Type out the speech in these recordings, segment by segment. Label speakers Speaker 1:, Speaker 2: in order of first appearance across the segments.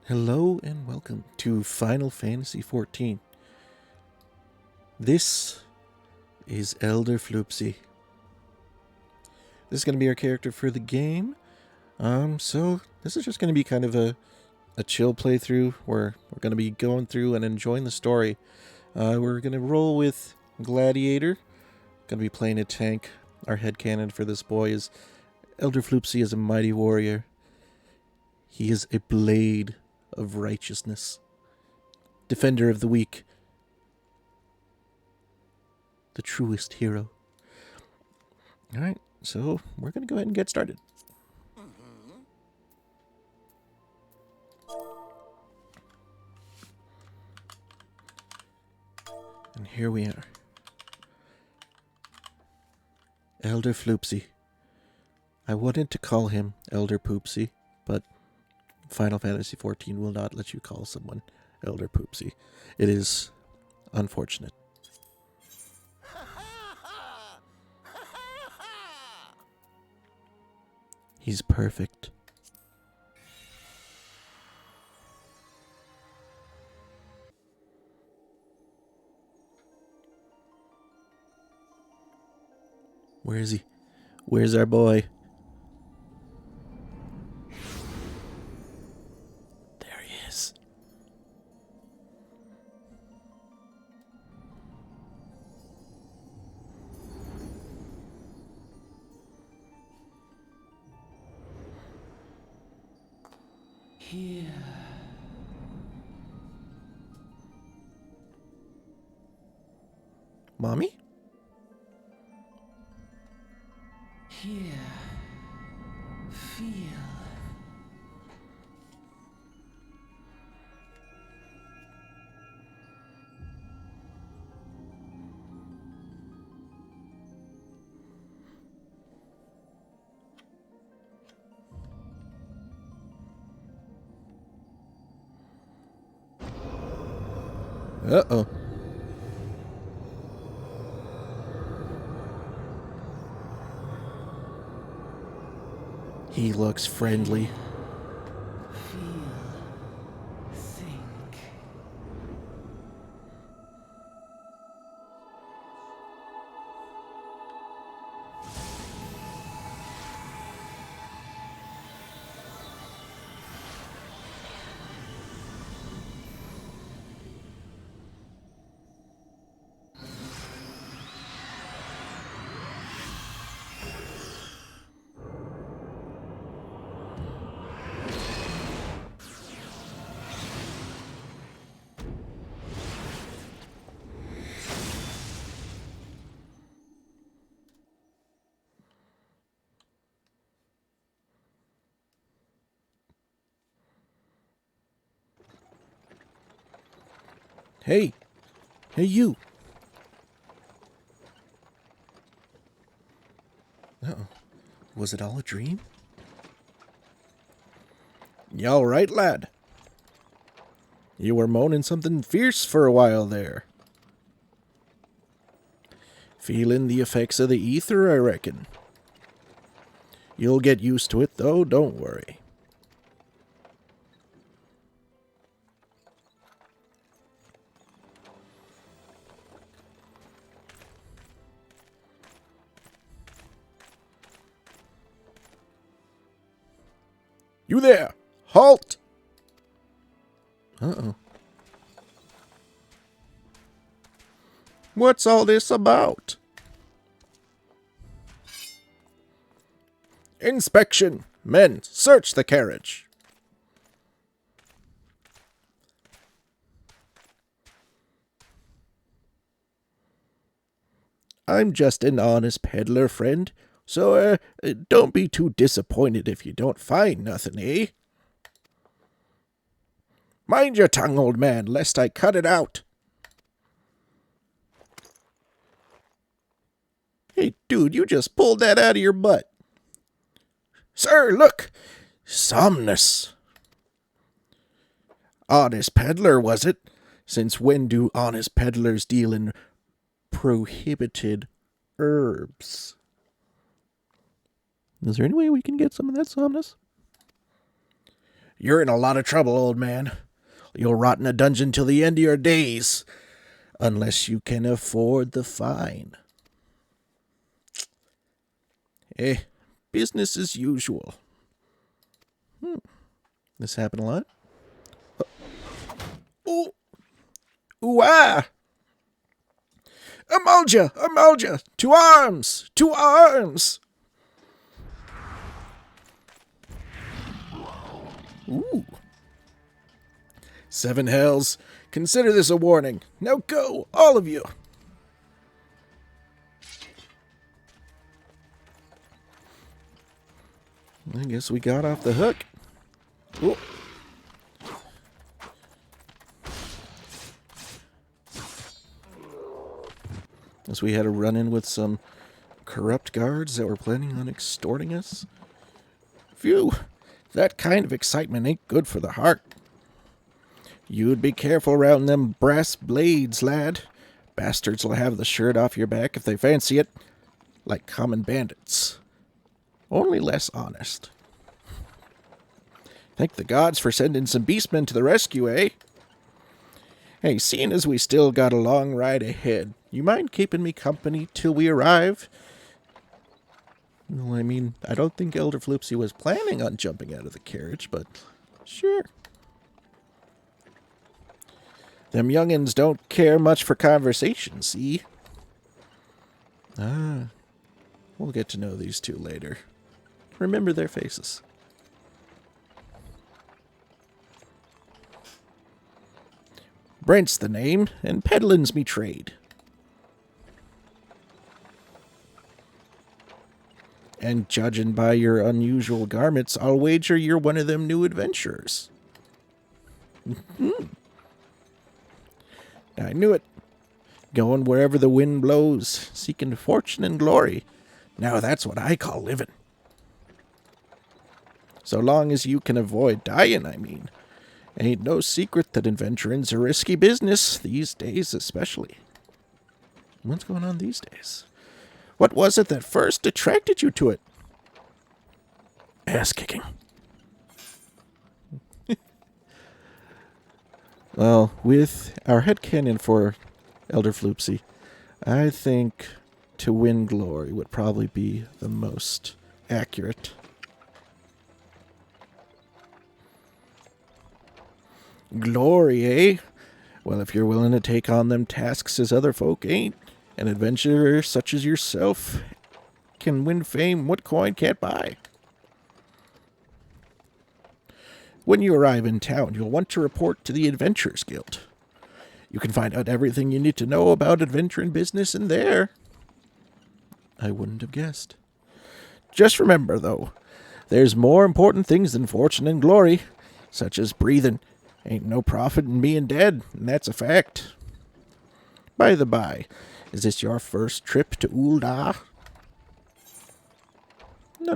Speaker 1: Hello and welcome to Final Fantasy XIV. This is Elder Floopsy. This is going to be our character for the game. So this is just going to be kind of a chill playthrough where we're going to be going through and enjoying the story. We're going to roll with Gladiator. Going to be playing a tank. Our headcanon for this boy is Elder Floopsy is a mighty warrior. He is a blade of righteousness. Defender of the weak. The truest hero. Alright, so we're going to go ahead and get started. And here we are. Elder Floopsy. I wanted to call him Elder Poopsy, but Final Fantasy XIV will not let you call someone Elder Poopsy. It is unfortunate. He's perfect. Where is he? Where's our boy? There he is.
Speaker 2: Here.
Speaker 1: Mommy?
Speaker 2: Here. Feel.
Speaker 1: Uh-oh. He looks friendly.
Speaker 2: Feel. Think.
Speaker 1: Hey! Hey, you! Uh-oh. Was it all a dream? You all right, lad? You were moaning something fierce for a while there. Feeling the effects of the ether, I reckon. You'll get used to it, though, don't worry. You there! Halt! Uh-oh. What's all this about? Inspection! Men, search the carriage! I'm just an honest peddler, friend, so, don't be too disappointed if you don't find nothing, eh? Mind your tongue, old man, lest I cut it out. Hey, dude, you just pulled that out of your butt. Sir, look! Somnus. Honest peddler, was it? Since when do honest peddlers deal in prohibited herbs? Is there any way we can get some of that somnus? You're in a lot of trouble, old man. You'll rot in a dungeon till the end of your days, unless you can afford the fine. Eh, business as usual. This happened a lot. Oh, ooh, ah! Emulja! To arms! To arms! Ooh. 7 hells. Consider this a warning. Now go, all of you. I guess we got off the hook. Ooh. As we had a run-in with some corrupt guards that were planning on extorting us. Phew, that kind of excitement ain't good for the heart. You'd be careful around them brass blades, lad. Bastards will have the shirt off your back if they fancy it, like common bandits. Only less honest. Thank the gods for sending some beastmen to the rescue, eh? Hey, seeing as we still got a long ride ahead, you mind keeping me company till we arrive? Well, I mean, I don't think Elder Floopsy was planning on jumping out of the carriage, but sure. Them youngins don't care much for conversation, see? Ah, we'll get to know these two later. Remember their faces. Brent's the name, and peddlin's me trade. And judging by your unusual garments, I'll wager you're one of them new adventurers. I knew it. Going wherever the wind blows, seeking fortune and glory. Now that's what I call living. So long as you can avoid dying, I mean. Ain't no secret that adventuring's a risky business, these days especially. What's going on these days? What was it that first attracted you to it? Ass kicking. Well, with our headcanon for Elder Floopsy, I think to win glory would probably be the most accurate. Glory, eh? Well, if you're willing to take on them tasks as other folk ain't, an adventurer such as yourself can win fame what coin can't buy. When you arrive in town, you'll want to report to the Adventurers Guild. You can find out everything you need to know about adventuring business in there. I wouldn't have guessed. Just remember, though, there's more important things than fortune and glory, such as breathing. Ain't no profit in being dead, and that's a fact. By the by, is this your first trip to Ul'dah? No.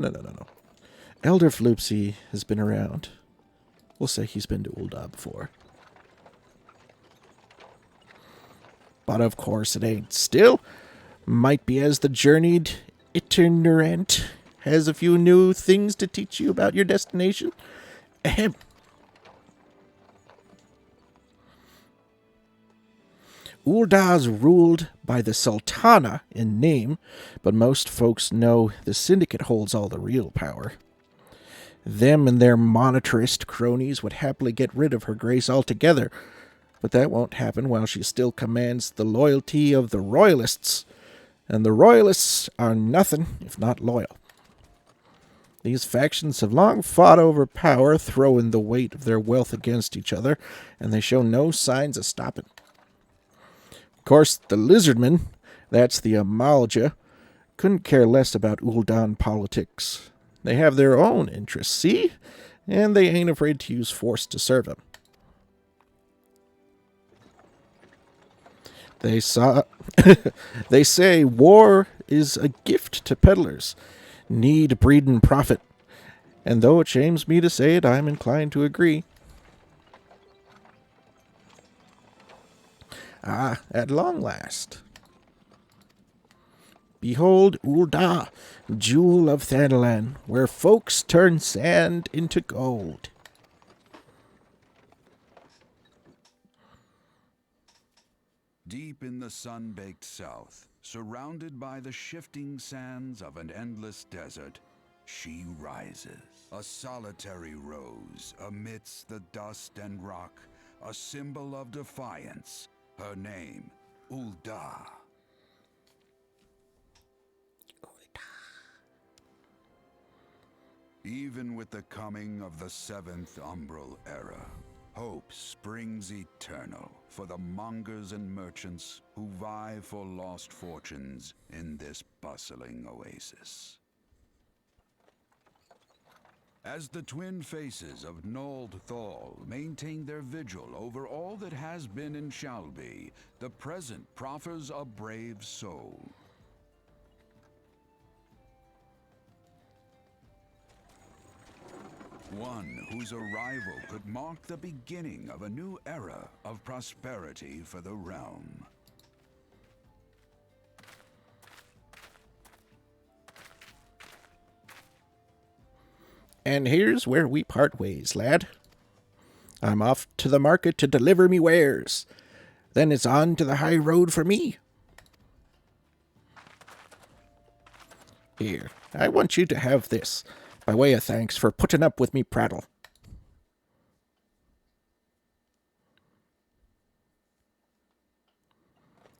Speaker 1: Elder Floopsy has been around. We'll say he's been to Ul'dah before. But of course it ain't. Still, might be as the journeyed itinerant has a few new things to teach you about your destination. Ahem. Ul'dah's ruled by the Sultana in name, but most folks know the Syndicate holds all the real power. Them and their monetarist cronies would happily get rid of her grace altogether, but that won't happen while she still commands the loyalty of the Royalists, and the Royalists are nothing if not loyal. These factions have long fought over power, throwing the weight of their wealth against each other, and they show no signs of stopping. Of course, the Lizardmen, that's the Amalja, couldn't care less about Ul'dah politics. They have their own interests, see? And they ain't afraid to use force to serve them. They say war is a gift to peddlers. Need breedin' profit. And though it shames me to say it, I'm inclined to agree. Ah, at long last. Behold Ul'dah, jewel of Thanalan, where folks turn sand into gold.
Speaker 3: Deep in the sun-baked south, surrounded by the shifting sands of an endless desert, she rises. A solitary rose amidst the dust and rock, a symbol of defiance. Her name, Ulda. Even with the coming of the seventh umbral era, hope springs eternal for the mongers and merchants who vie for lost fortunes in this bustling oasis. As the twin faces of Nold Thal maintain their vigil over all that has been and shall be, the present proffers a brave soul. One whose arrival could mark the beginning of a new era of prosperity for the realm.
Speaker 1: And here's where we part ways, lad. I'm off to the market to deliver me wares. Then it's on to the high road for me. Here, I want you to have this, by way of thanks for putting up with me prattle.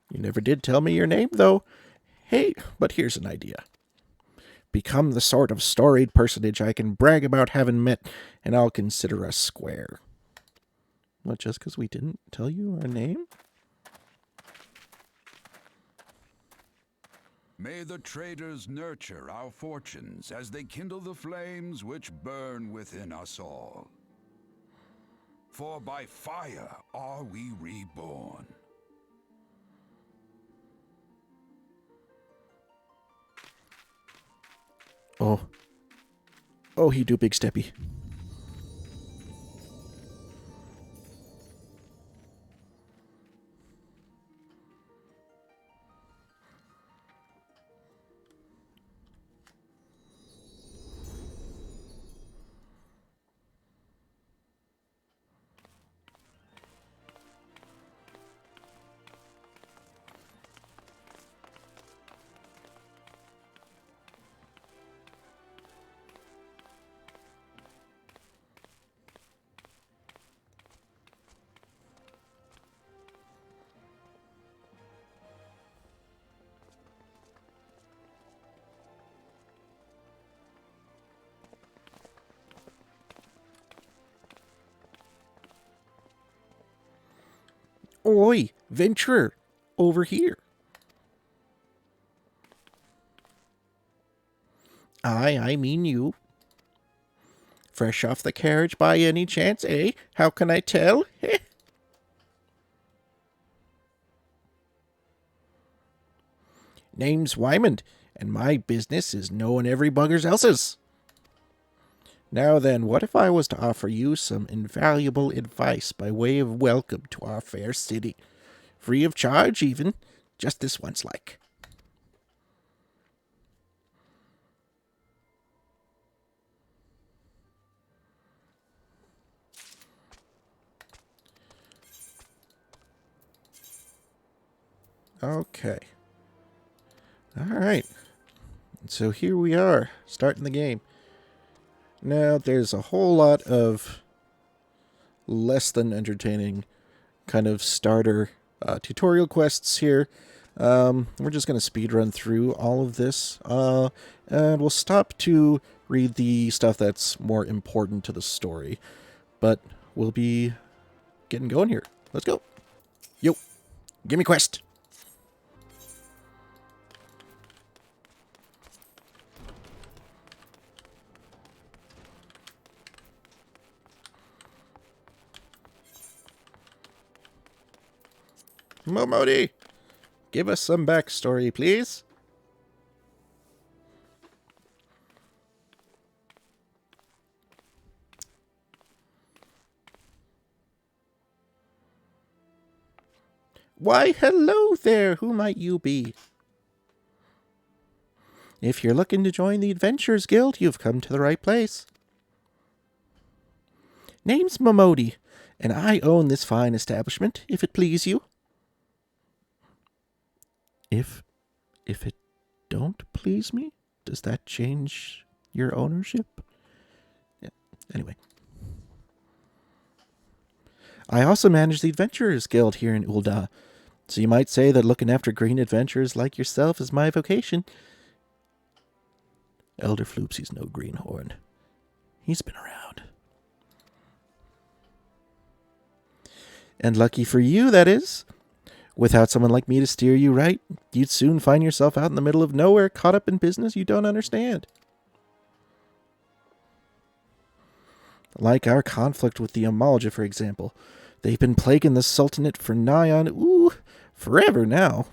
Speaker 1: You never did tell me your name, though. Hey, but here's an idea. Become the sort of storied personage I can brag about having met, and I'll consider us square. What, just because we didn't tell you our name?
Speaker 3: May the traders nurture our fortunes as they kindle the flames which burn within us all. For by fire are we reborn.
Speaker 1: Oh, he do big steppy. Oi, venturer, over here. I mean you. Fresh off the carriage by any chance, eh? How can I tell? Heh. Name's Wymond, and my business is knowing every bugger's else's. Now then, what if I was to offer you some invaluable advice by way of welcome to our fair city? Free of charge, even. Just this once, like. Okay. Alright. So here we are, starting the game. Now, there's a whole lot of less than entertaining kind of starter tutorial quests here. We're just going to speed run through all of this. And we'll stop to read the stuff that's more important to the story. But we'll be getting going here. Let's go. Yo, give me quest. Momodi, give us some backstory, please. Why, hello there. Who might you be? If you're looking to join the Adventurers Guild, you've come to the right place. Name's Momodi, and I own this fine establishment, if it please you. If it don't please me, does that change your ownership? Yeah. Anyway. I also manage the Adventurers Guild here in Ul'dah, so you might say that looking after green adventurers like yourself is my vocation. Elder Floopsy's no greenhorn. He's been around. And lucky for you, that is. Without someone like me to steer you right, you'd soon find yourself out in the middle of nowhere, caught up in business you don't understand. Like our conflict with the Amalja, for example. They've been plaguing the Sultanate for nigh on, forever now.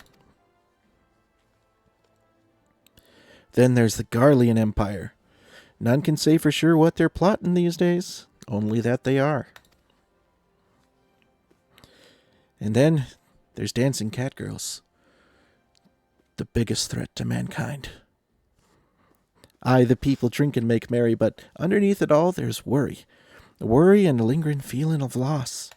Speaker 1: Then there's the Garlean Empire. None can say for sure what they're plotting these days, only that they are. And then there's dancing catgirls. The biggest threat to mankind. Aye, the people drink and make merry, but underneath it all there's worry. Worry and a lingering feeling of loss.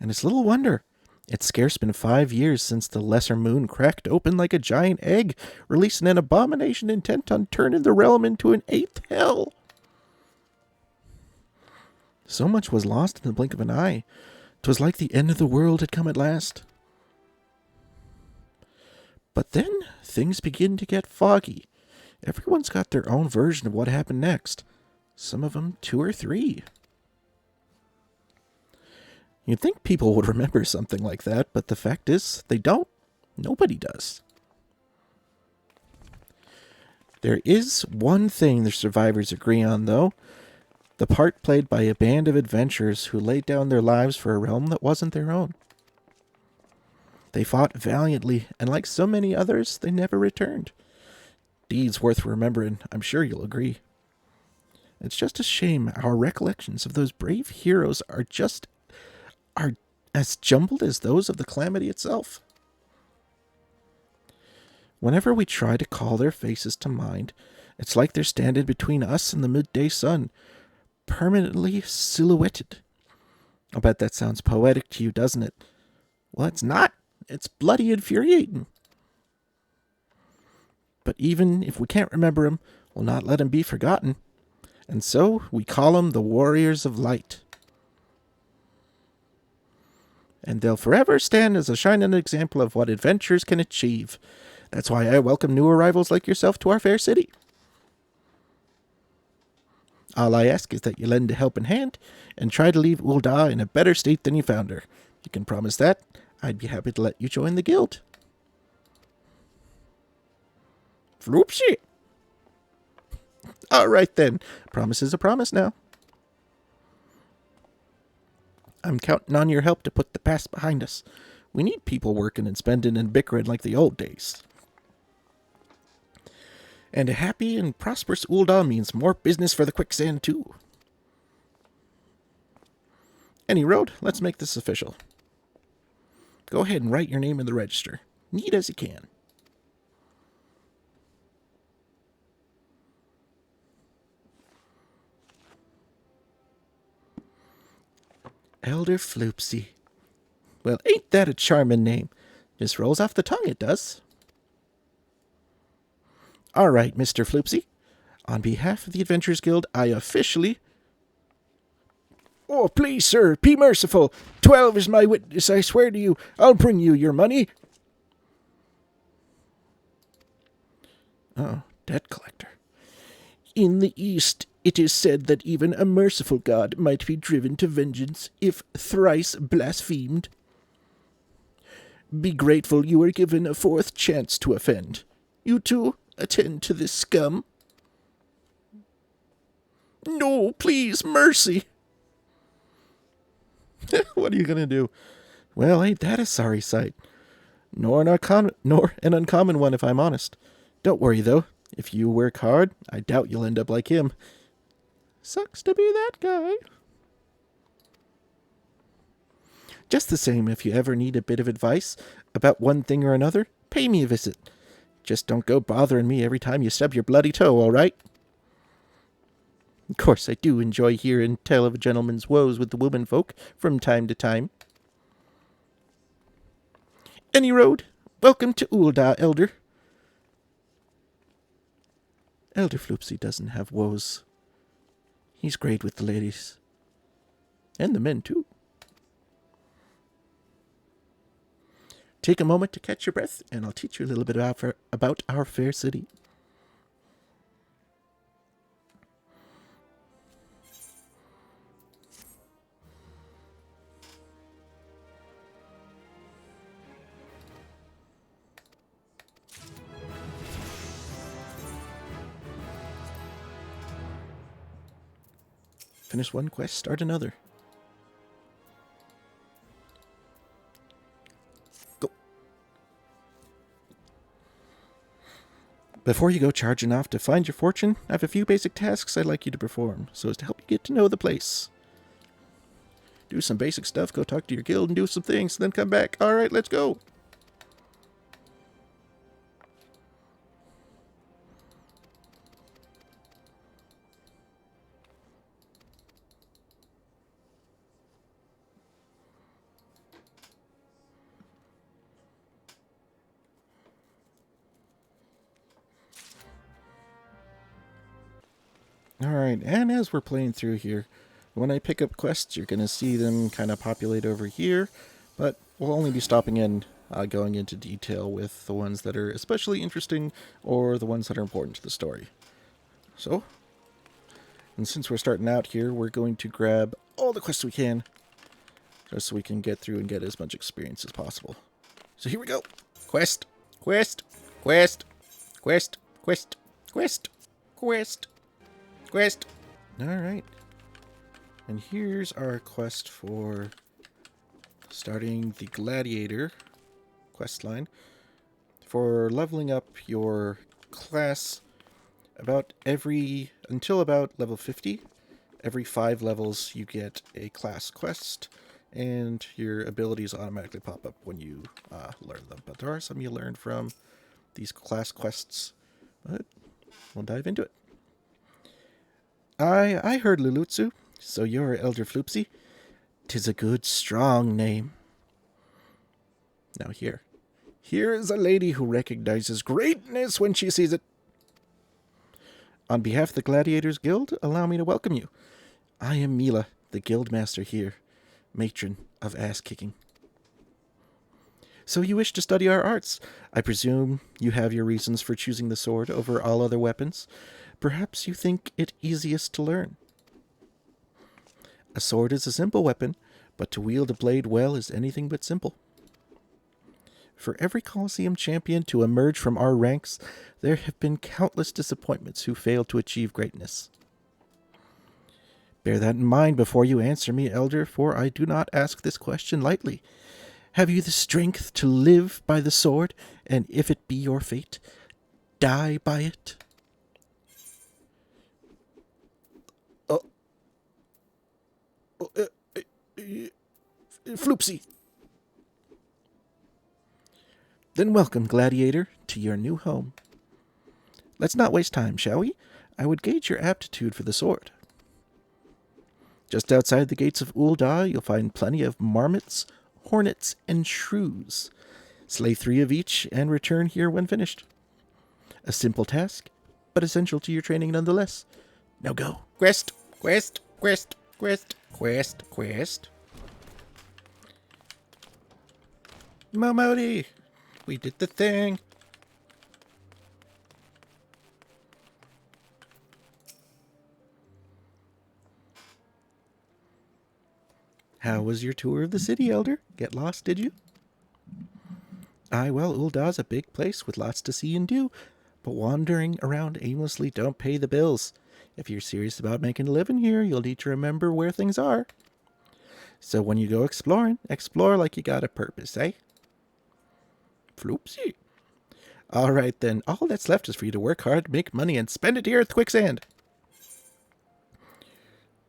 Speaker 1: And it's little wonder. It's scarce been 5 years since the lesser moon cracked open like a giant egg, releasing an abomination intent on turning the realm into an 8th hell. So much was lost in the blink of an eye. 'Twas like the end of the world had come at last. But then things begin to get foggy. Everyone's got their own version of what happened next. Some of them 2 or 3. You'd think people would remember something like that, but the fact is, they don't. Nobody does. There is one thing the survivors agree on, though. The part played by a band of adventurers who laid down their lives for a realm that wasn't their own. They fought valiantly, and like so many others, they never returned. Deeds worth remembering, I'm sure you'll agree. It's just a shame our recollections of those brave heroes are as jumbled as those of the calamity itself. Whenever we try to call their faces to mind, it's like they're standing between us and the midday sun, permanently silhouetted. I'll bet that sounds poetic to you, doesn't it? Well, it's not. It's bloody infuriating. But even if we can't remember them, we'll not let them be forgotten. And so we call them the Warriors of Light. And they'll forever stand as a shining example of what adventurers can achieve. That's why I welcome new arrivals like yourself to our fair city. All I ask is that you lend a helping hand and try to leave Ul'dah in a better state than you found her. You can promise that. I'd be happy to let you join the guild. Floopsy! All right then. Promise is a promise now. I'm counting on your help to put the past behind us. We need people working and spending and bickering like the old days. And a happy and prosperous Ul'dah means more business for the quicksand too. Any road, let's make this official. Go ahead and write your name in the register. Neat as you can. Elder Floopsy. Well, ain't that a charming name? Just rolls off the tongue, it does. All right, Mr. Floopsy. On behalf of the Adventurers Guild, I officially... Oh, please, sir, be merciful. 12 is my witness, I swear to you. I'll bring you your money. Oh, debt collector. In the East, it is said that even a merciful god might be driven to vengeance if thrice blasphemed. Be grateful you were given a 4th chance to offend. You too, attend to this scum. No, please, mercy. What are you going to do? Well, ain't that a sorry sight? Nor an uncommon one, if I'm honest. Don't worry, though. If you work hard, I doubt you'll end up like him. Sucks to be that guy. Just the same, if you ever need a bit of advice about one thing or another, pay me a visit. Just don't go bothering me every time you stub your bloody toe, all right? Of course, I do enjoy hearing tell of a gentleman's woes with the women folk from time to time. Any road. Welcome to Ulda, Elder. Elder Floopsy doesn't have woes. He's great with the ladies. And the men, too. Take a moment to catch your breath, and I'll teach you a little bit about our fair city. Finish one quest, start another. Go. Before you go charging off to find your fortune, I have a few basic tasks I'd like you to perform, so as to help you get to know the place. Do some basic stuff, go talk to your guild and do some things, then come back. Alright, let's go. Alright, and as we're playing through here, when I pick up quests, you're going to see them kind of populate over here, but we'll only be stopping in, going into detail with the ones that are especially interesting or the ones that are important to the story. So, and since we're starting out here, we're going to grab all the quests we can, just so we can get through and get as much experience as possible. So here we go. Quest, quest, quest, quest, quest, quest, quest. Quest. Alright. And here's our quest for starting the Gladiator quest line. For leveling up your class until about level 50. Every 5 levels you get a class quest, and your abilities automatically pop up when you learn them. But there are some you learn from these class quests, but we'll dive into it. I heard Lulutsu, so you're Elder Floopsy. 'Tis a good, strong name. Now here is a lady who recognizes greatness when she sees it. On behalf of the Gladiators Guild, allow me to welcome you. I am Mila, the guild master here, matron of ass-kicking. So you wish to study our arts. I presume you have your reasons for choosing the sword over all other weapons. Perhaps you think it easiest to learn. A sword is a simple weapon, but to wield a blade well is anything but simple. For every Colosseum champion to emerge from our ranks, there have been countless disappointments who failed to achieve greatness. Bear that in mind before you answer me, Elder, for I do not ask this question lightly. Have you the strength to live by the sword, and if it be your fate, die by it? Floopsy. Then welcome, Gladiator, to your new home. Let's not waste time, shall we? I would gauge your aptitude for the sword. Just outside the gates of Ulda, you'll find plenty of marmots, hornets, and shrews. Slay 3 of each and return here when finished. A simple task, but essential to your training nonetheless. Now go. Quest, quest, quest, quest, quest, quest. Momodi, we did the thing. How was your tour of the city, Elder? Get lost, did you? Aye, well, Ulda's a big place with lots to see and do, but wandering around aimlessly don't pay the bills. If you're serious about making a living here, you'll need to remember where things are. So when you go exploring, explore like you got a purpose, eh? Floopsy. All right, then. All that's left is for you to work hard, make money, and spend it here at the quicksand.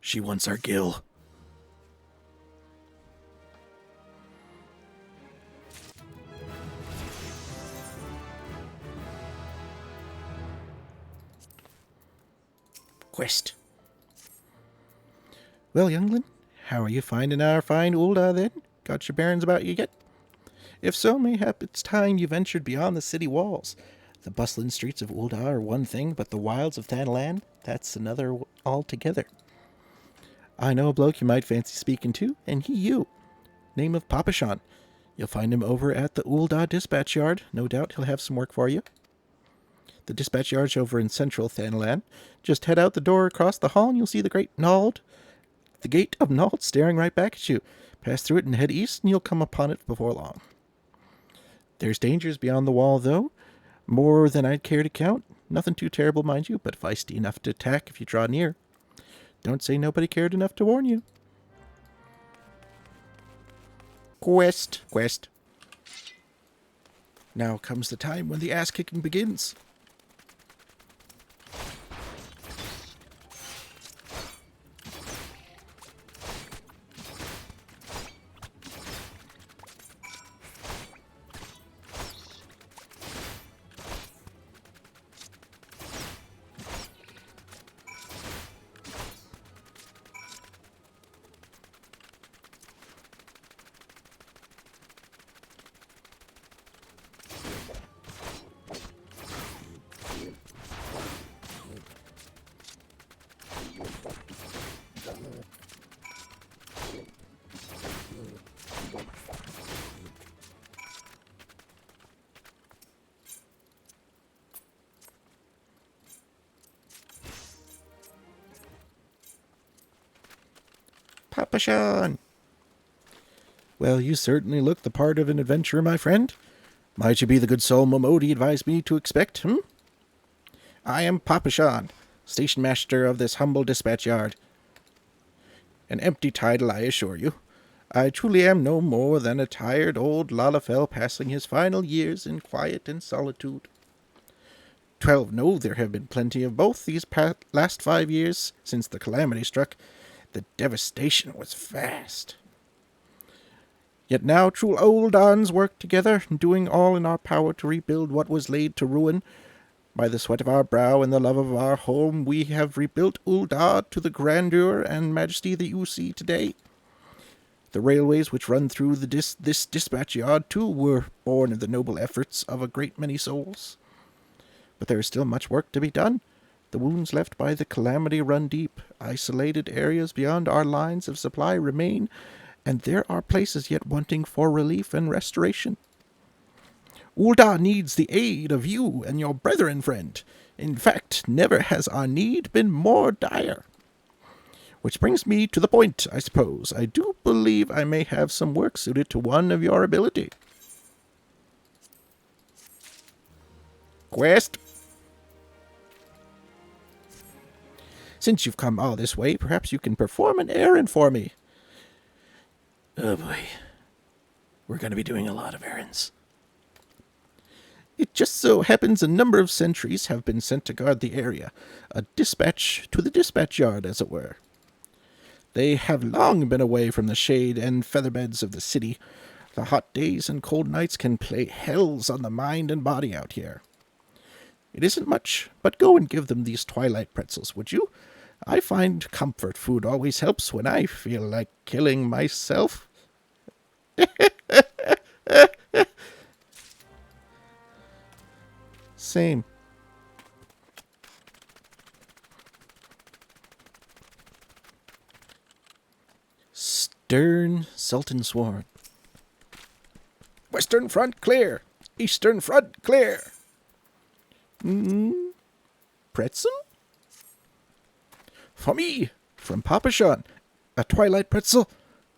Speaker 1: She wants our gill. Quest. Well, youngling, how are you finding our fine Ulda then? Got your bearings about you yet? If so, mayhap it's time you ventured beyond the city walls. The bustling streets of Ul'dah are one thing, but the wilds of Thanalan, that's another altogether. I know a bloke you might fancy speaking to, and he you. Name of Papashan. You'll find him over at the Ul'dah dispatch yard. No doubt he'll have some work for you. The dispatch yard's over in central Thanalan. Just head out the door across the hall and you'll see the great Nald. The gate of Nald staring right back at you. Pass through it and head east and you'll come upon it before long. There's dangers beyond the wall, though. More than I'd care to count. Nothing too terrible, mind you, but feisty enough to attack if you draw near. Don't say nobody cared enough to warn you. Quest. Now comes the time when the ass-kicking begins. Papashan! Well, you certainly look the part of an adventurer, my friend. Might you be the good soul Momodi advised me to expect, I am Papashan, station master of this humble dispatch yard. An empty title, I assure you. I truly am no more than a tired old Lalafell passing his final years in quiet and solitude. 12 know there have been plenty of both these last 5 years since the calamity struck. The devastation was vast. Yet now true old Dons work together, doing all in our power to rebuild what was laid to ruin. By the sweat of our brow and the love of our home, we have rebuilt Ul'dah to the grandeur and majesty that you see today. The railways which run through this dispatch yard, too, were born of the noble efforts of a great many souls. But there is still much work to be done. The wounds left by the calamity run deep. Isolated areas beyond our lines of supply remain, and there are places yet wanting for relief and restoration. Ul'dah needs the aid of you and your brethren, friend. In fact, never has our need been more dire. Which brings me to the point, I suppose. I do believe I may have some work suited to one of your ability. Quest. Since you've come all this way, perhaps you can perform an errand for me. Oh boy. We're going to be doing a lot of errands. It just so happens a number of sentries have been sent to guard the area. A dispatch to the dispatch yard, as it were. They have long been away from the shade and featherbeds of the city. The hot days and cold nights can play hells on the mind and body out here. It isn't much, but go and give them these twilight pretzels, would you? I find comfort food always helps when I feel like killing myself. Same. Stern Sultan Sworn. Western front clear. Eastern front clear. Pretzel? For me, from Papashan. A twilight pretzel.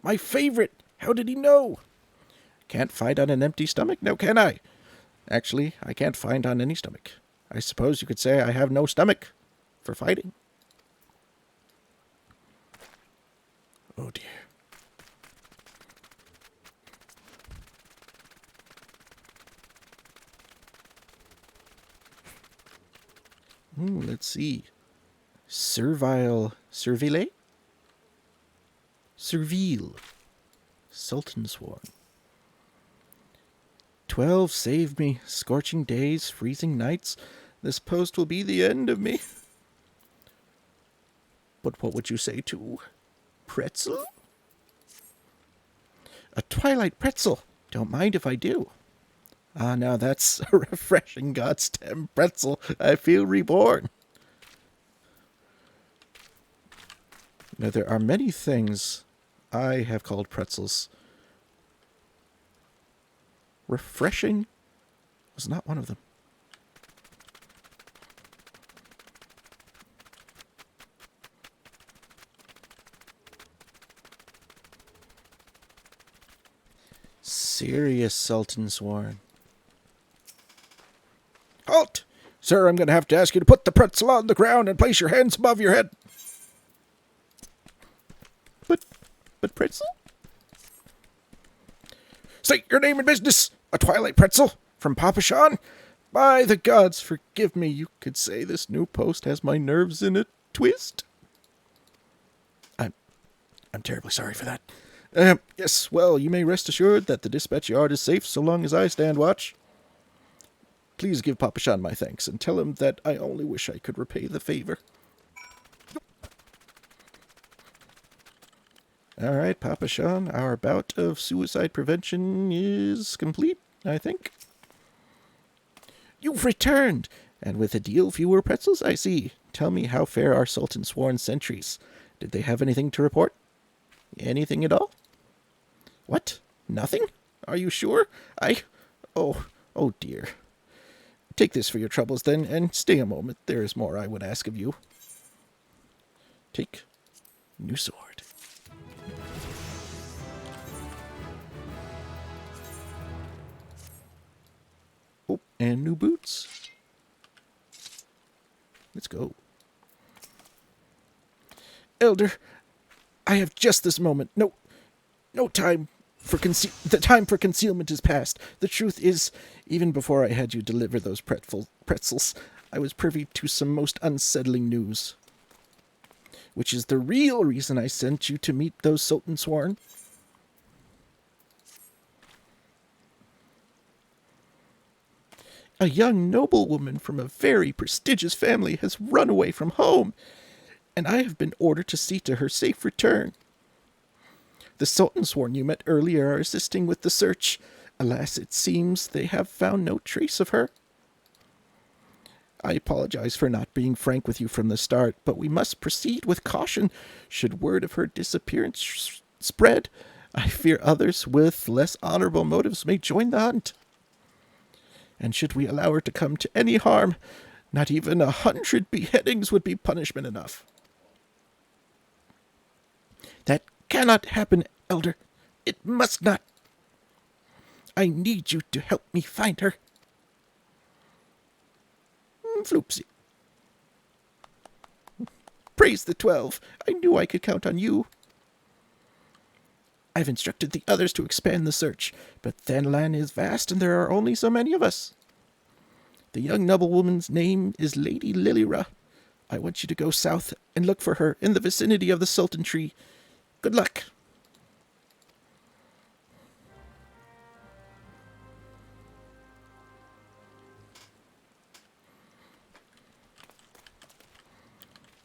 Speaker 1: My favorite. How did he know? Can't fight on an empty stomach, now can I? Actually, I can't fight on any stomach. I suppose you could say I have no stomach for fighting. Oh dear. Let's see. Servile. Servile? Servile. Sultan Sworn. 12 saved me. Scorching days, freezing nights. This post will be the end of me. But what would you say to pretzel? A twilight pretzel. Don't mind if I do. Ah, now that's a refreshing godstem pretzel. I feel reborn. Now, there are many things I have called pretzels. Refreshing was not one of them. Serious Sultan Sworn. Halt! Sir, I'm going to have to ask you to put the pretzel on the ground and place your hands above your head. But pretzel? State your name and business. A Twilight pretzel from Papa Sean? By the gods, forgive me. You could say this new post has my nerves in a twist. I'm terribly sorry for that. Yes, well, you may rest assured that the dispatch yard is safe so long as I stand watch. Please give Papa Sean my thanks and tell him that I only wish I could repay the favor. All right, Papa Sean, our bout of suicide prevention is complete, I think. You've returned, and with a deal fewer pretzels, I see. Tell me how fare our Sultan Sworn sentries. Did they have anything to report? Anything at all? What? Nothing? Are you sure? Oh dear. Take this for your troubles, then, and stay a moment. There is more I would ask of you. Take new sword. Oh, and new boots. Let's go. Elder, I have just this moment. No time for the time for concealment is past. The truth is, even before I had you deliver those pretzels, I was privy to some most unsettling news. Which is the real reason I sent you to meet those Sultan Sworn. A young noblewoman from a very prestigious family has run away from home, and I have been ordered to see to her safe return. The Sultan Sworn you met earlier are assisting with the search. Alas, it seems they have found no trace of her. I apologize for not being frank with you from the start, but we must proceed with caution. Should word of her disappearance spread, I fear others with less honorable motives may join the hunt. And should we allow her to come to any harm, not even 100 beheadings would be punishment enough. That cannot happen, Elder. It must not. I need you to help me find her. Floopsy. Praise the 12. I knew I could count on you. I've instructed the others to expand the search, but Thanlan is vast and there are only so many of us. The young noblewoman's name is Lady Lilira. I want you to go south and look for her in the vicinity of the Sultan Tree. Good luck.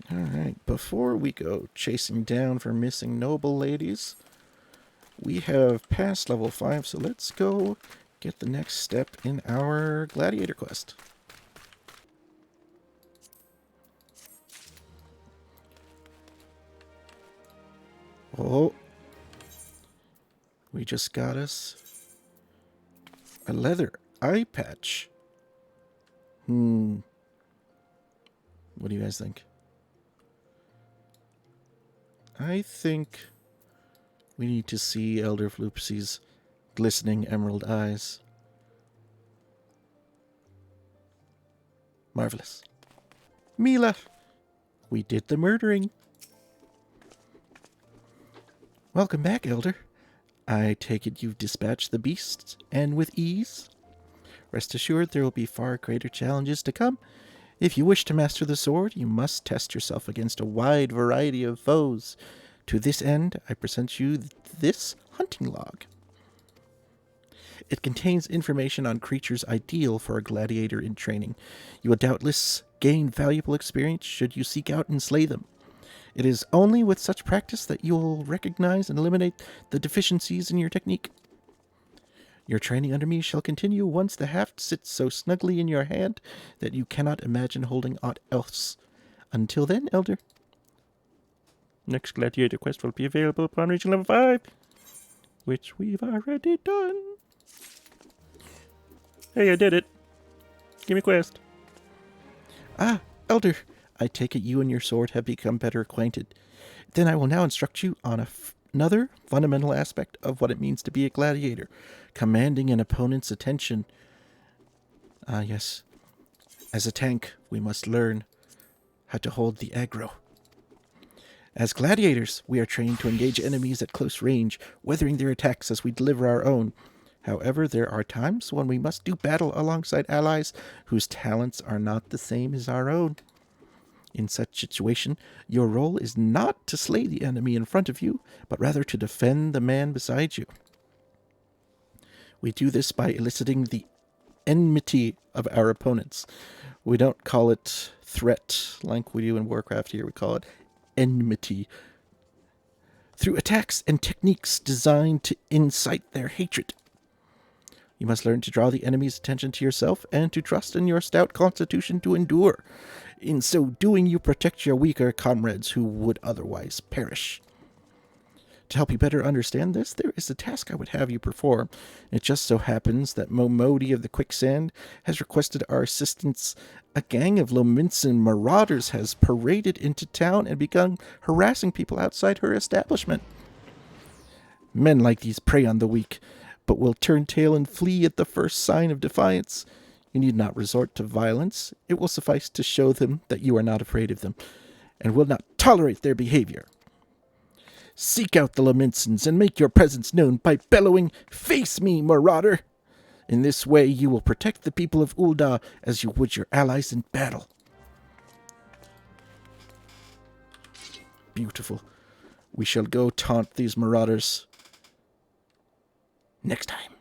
Speaker 1: All right, before we go chasing down for missing noble ladies, we have passed level 5, so let's go get the next step in our gladiator quest. Oh, we just got us a leather eye patch. What do you guys think? I think we need to see Elder Floopsy's glistening emerald eyes. Marvelous. Mila, we did the murdering. Welcome back, Elder. I take it you've dispatched the beasts, and with ease. Rest assured there will be far greater challenges to come. If you wish to master the sword, you must test yourself against a wide variety of foes. To this end, I present you this hunting log. It contains information on creatures ideal for a gladiator in training. You will doubtless gain valuable experience should you seek out and slay them. It is only with such practice that you will recognize and eliminate the deficiencies in your technique. Your training under me shall continue once the haft sits so snugly in your hand that you cannot imagine holding aught else. Until then, Elder. Next gladiator quest will be available upon reaching level 5, which we've already done. Hey, I did it. Give me a quest. Ah, Elder, I take it you and your sword have become better acquainted. Then I will now instruct you on another fundamental aspect of what it means to be a gladiator, commanding an opponent's attention. Ah, yes. As a tank, we must learn how to hold the aggro. As gladiators, we are trained to engage enemies at close range, weathering their attacks as we deliver our own. However, there are times when we must do battle alongside allies whose talents are not the same as our own. In such situation, your role is not to slay the enemy in front of you, but rather to defend the man beside you. We do this by eliciting the enmity of our opponents. We don't call it threat like we do in Warcraft here. We call it enmity. Through attacks and techniques designed to incite their hatred. You must learn to draw the enemy's attention to yourself and to trust in your stout constitution to endure. In so doing, you protect your weaker comrades who would otherwise perish. To help you better understand this, there is a task I would have you perform. It just so happens that Momodi of the Quicksand has requested our assistance. A gang of Lominsan marauders has paraded into town and begun harassing people outside her establishment. Men like these prey on the weak, but will turn tail and flee at the first sign of defiance. You need not resort to violence. It will suffice to show them that you are not afraid of them, and will not tolerate their behavior. Seek out the Laminsons and make your presence known by bellowing, "Face me, marauder!" In this way you will protect the people of Ul'dah as you would your allies in battle. Beautiful. We shall go taunt these marauders next time.